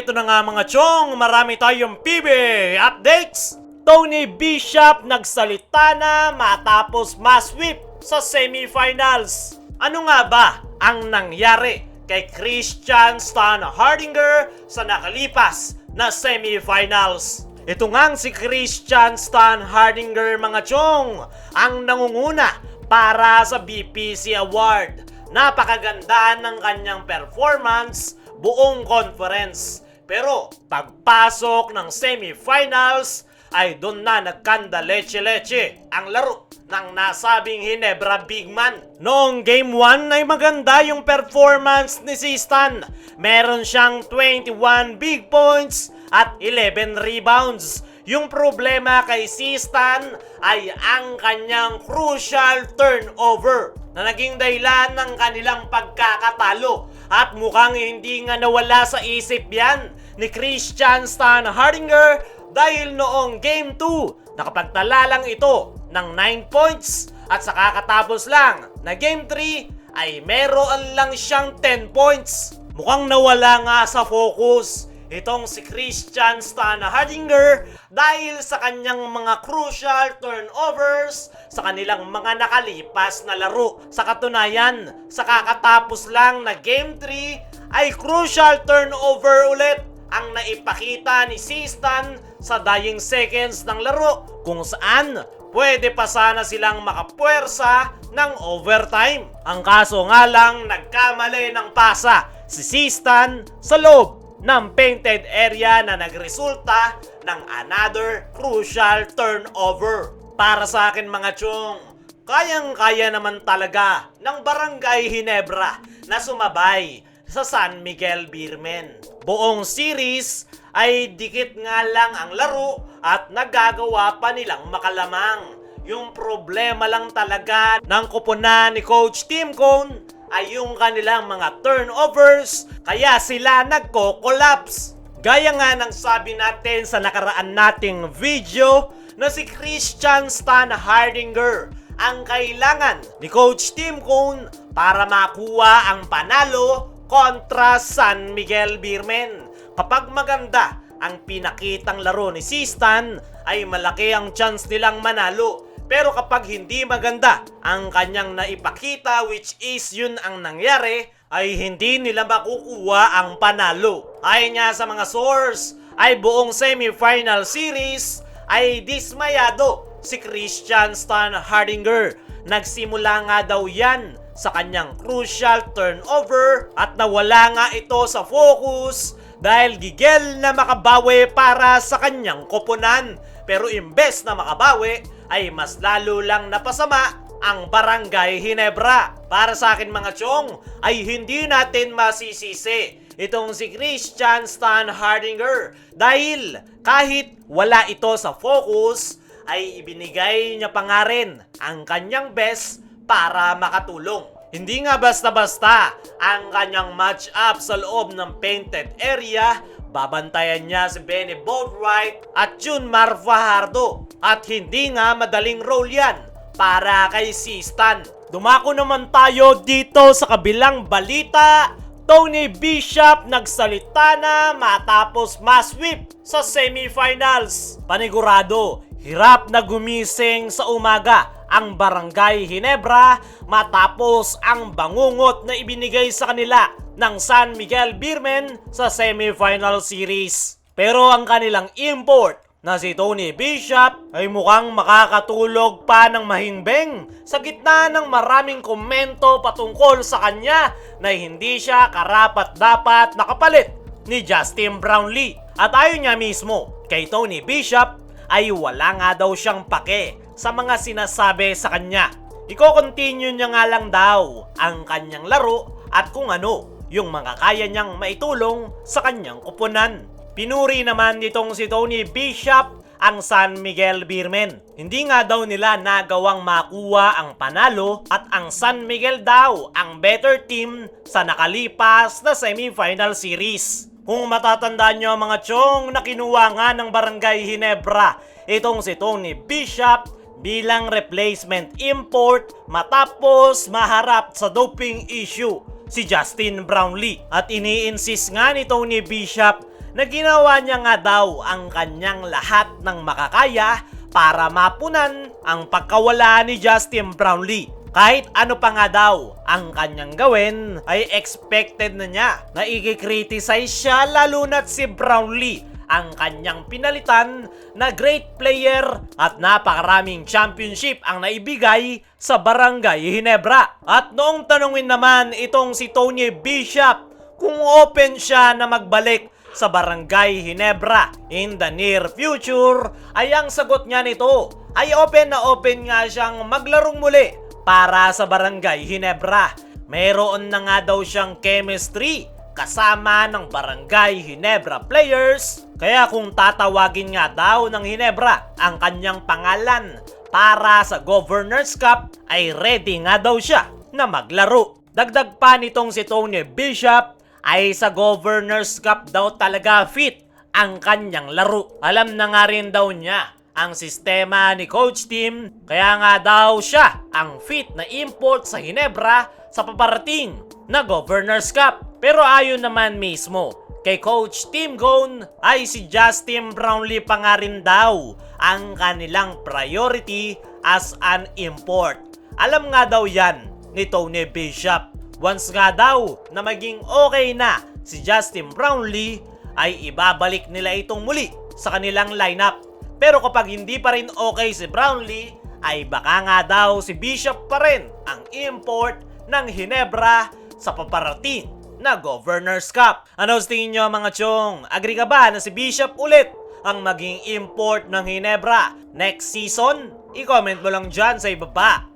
Ito na nga mga chong, marami tayong PB updates. Tony Bishop nagsalita na matapos ma-sweep sa semifinals. Ano nga ba ang nangyari kay Christian Stan Hardinger sa nakalipas na semifinals? Ito ngang si Christian Stan Hardinger mga chong ang nangunguna para sa BPC Award. Napakaganda ng kanyang performance buong conference. Pero pagpasok ng semifinals ay doon na nagkanda leche-leche ang laro ng nasabing Ginebra Bigman. Noong Game 1 ay maganda yung performance ni si Stan. Meron siyang 21 big points at 11 rebounds. Yung problema kay si Stan ay ang kanyang crucial turnover na naging dahilan ng kanilang pagkakatalo. At mukhang hindi nga nawala sa isip yan ni Christian Stan Hardinger dahil noong Game 2, nakapagtala lang ito ng 9 points at sa kakatapos lang na Game 3 ay meron lang siyang 10 points. Mukhang nawala nga sa focus itong si Christian Stan Hardinger dahil sa kanyang mga crucial turnovers sa kanilang mga nakalipas na laro. Sa katunayan, sa kakatapos lang na Game 3 ay crucial turnover ulit ang naipakita ni si Stan sa dying seconds ng laro kung saan pwede pa sana silang makapuwersa ng overtime. Ang kaso nga lang nagkamali ng pasa si Stan sa loob ng painted area na nagresulta ng another crucial turnover. Para sa akin mga chong, kayang-kaya naman talaga ng Barangay Ginebra na sumabay sa San Miguel Beermen. Buong series ay dikit nga lang ang laro at nagagawa pa nilang makalamang. Yung problema lang talaga ng koponan ni Coach Tim Cone ay yung kanilang mga turnovers, kaya sila nagko-collapse. Gaya nga ng sabi natin sa nakaraan nating video na si Christian Stan Hardinger ang kailangan ni Coach Tim Cone para makuha ang panalo kontra San Miguel Beermen. Kapag maganda ang pinakitang laro ni si Stan ay malaki ang chance nilang manalo. Pero kapag hindi maganda ang kanyang naipakita, which is yun ang nangyari, ay hindi nila makukuha ang panalo. Ayon nga sa mga source, ay buong semifinal series ay dismayado si Christian Stan Hardinger. Nagsimula nga daw yan sa kanyang crucial turnover at nawala nga ito sa focus dahil gigil na makabawi para sa kanyang koponan. Pero imbes na makabawi, ay mas lalo lang napasama ang Barangay Ginebra. Para sa akin mga chong, ay hindi natin masisisi itong si Christian Stan Hardinger dahil kahit wala ito sa focus, ay ibinigay niya pa nga rin ang kanyang best para makatulong. Hindi nga basta-basta ang kanyang match-up sa loob ng painted area. Babantayan niya si Benny Boatwright at Junmar Fajardo. At hindi nga madaling role yan para kay si Stan. Dumako naman tayo dito sa kabilang balita. Tony Bishop nagsalita na matapos ma-sweep sa semifinals. Panigurado, hirap na gumising sa umaga ang Barangay Ginebra matapos ang bangungot na ibinigay sa kanila ng San Miguel Beermen sa semifinal series. Pero ang kanilang import na si Tony Bishop ay mukhang makakatulog pa ng mahimbing sa gitna ng maraming komento patungkol sa kanya na hindi siya karapat-dapat nakapalit ni Justin Brownlee. At ayon niya mismo kay Tony Bishop ay wala nga daw siyang pake sa mga sinasabi sa kanya. Iko-continue niya nga lang daw ang kanyang laro at kung ano yung mga kaya niyang maitulong sa kanyang koponan. Pinuri naman nitong si Tony Bishop ang San Miguel Beermen. Hindi nga daw nila nagawang makuha ang panalo at ang San Miguel daw ang better team sa nakalipas na semifinal series. Kung matatandaan nyo mga chong na kinuha nga ng Barangay Ginebra itong si Tony Bishop bilang replacement import matapos maharap sa doping issue si Justin Brownlee. At ini-insist nga ni Tony Bishop na ginawa niya nga daw ang kanyang lahat ng makakaya para mapunan ang pagkawala ni Justin Brownlee. Kahit ano pa nga daw ang kanyang gawin, ay expected na niya na i-criticize siya, lalo na't si Brownlee ang kanyang pinalitan na great player at napakaraming championship ang naibigay sa Barangay Ginebra. At noong tanungin naman itong si Tony Bishop kung open siya na magbalik sa Barangay Ginebra in the near future, ay ang sagot niya nito ay open na open nga siyang maglarong muli para sa Barangay Ginebra. Meron na nga daw siyang chemistry kasama ng Barangay Ginebra players, kaya kung tatawagin nga daw ng Ginebra ang kanyang pangalan para sa Governors Cup, ay ready nga daw siya na maglaro. Dagdag pa nitong si Tony Bishop ay sa Governors Cup daw talaga fit ang kanyang laro. Alam na nga rin daw niya ang sistema ni Coach Tim, kaya nga daw siya ang fit na import sa Ginebra sa paparating na Governors Cup. Pero ayon naman mismo kay Coach Tim Gone, ay si Justin Brownlee pa nga rin daw ang kanilang priority as an import. Alam nga daw yan ni Tony Bishop. Once nga daw na maging okay na si Justin Brownlee, ay ibabalik nila itong muli sa kanilang lineup. Pero kapag hindi pa rin okay si Brownlee, ay baka nga daw si Bishop pa rin ang import ng Ginebra sa paparating na Governors Cup. Ano sa tingin nyo mga chong? Agree ka ba na si Bishop ulit ang maging import ng Ginebra next season? I-comment mo lang dyan sa ibaba.